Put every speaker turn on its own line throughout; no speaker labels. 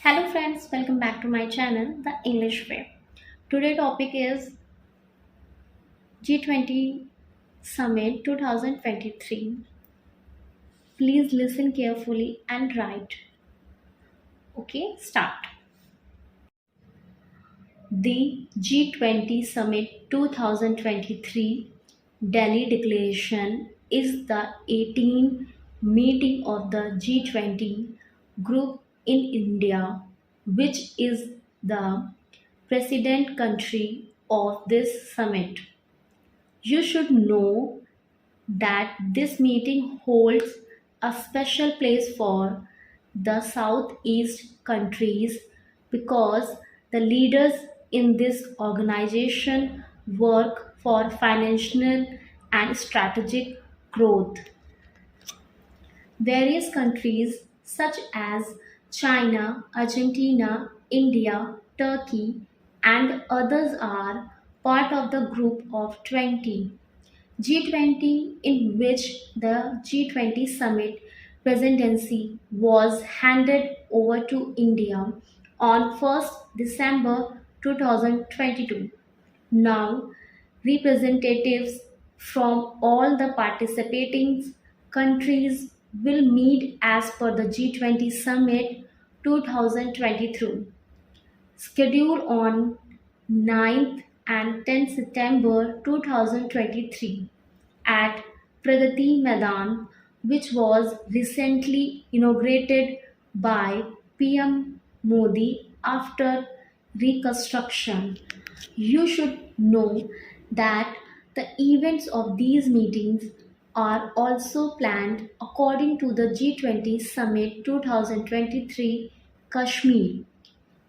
Hello friends, welcome back to my channel, The English Way. Today topic is G20 Summit 2023. Please listen carefully and write. Okay, start. The G20 Summit 2023 Delhi Declaration is the 18th meeting of the G20 group in India, which is the president country of this summit. You should know that this meeting holds a special place for the Southeast countries because the leaders in this organization work for financial and strategic growth. Various countries such as China, Argentina, India, Turkey, and others are part of the group of 20. G20, in which the G20 summit presidency was handed over to India on 1st December 2022. Now, representatives from all the participating countries will meet as per the G20 Summit 2023, scheduled on 9th and 10th September 2023 at Pragati Maidan, which was recently inaugurated by PM Modi after reconstruction. You should know that the events of these meetings are also planned according to the G20 Summit 2023 Kashmir.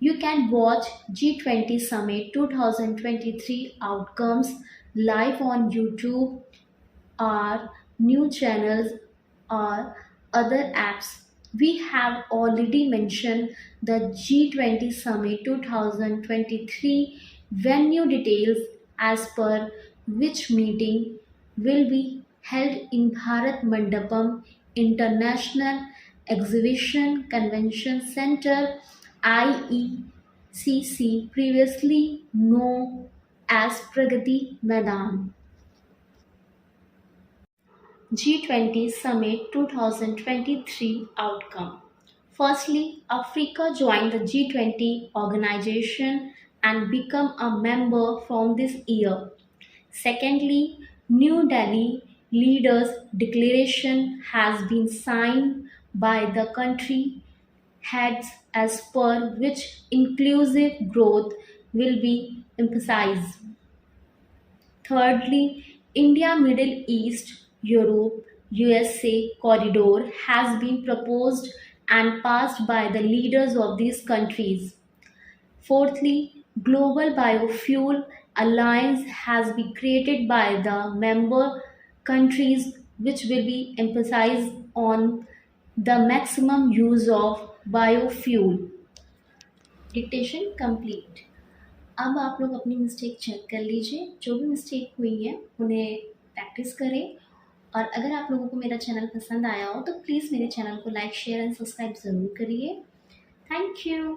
You can watch G20 Summit 2023 outcomes live on YouTube or new channels or other apps. We have already mentioned the G20 Summit 2023 venue details as per which meeting will be held in Bharat Mandapam International Exhibition Convention Center IECC, previously known as Pragati Maidan. G20 Summit 2023 outcome. Firstly, Africa joined the G20 organization and become a member from this year. Secondly, New Delhi Leaders Declaration has been signed by the country heads as per which inclusive growth will be emphasized. Thirdly, India Middle East Europe USA corridor has been proposed and passed by the leaders of these countries. Fourthly, Global Biofuel Alliance has been created by the member countries which will be emphasized on the maximum use of biofuel. Dictation complete. अब आप लोग अपनी mistake check कर लीजिए, जो भी mistake हुई है उन्हें प्रैक्टिस करें. और अगर आप लोगों को मेरा चैनल पसंद आया हो तो प्लीज़ मेरे चैनल को लाइक शेयर एंड सब्सक्राइब ज़रूर करिए. Thank you.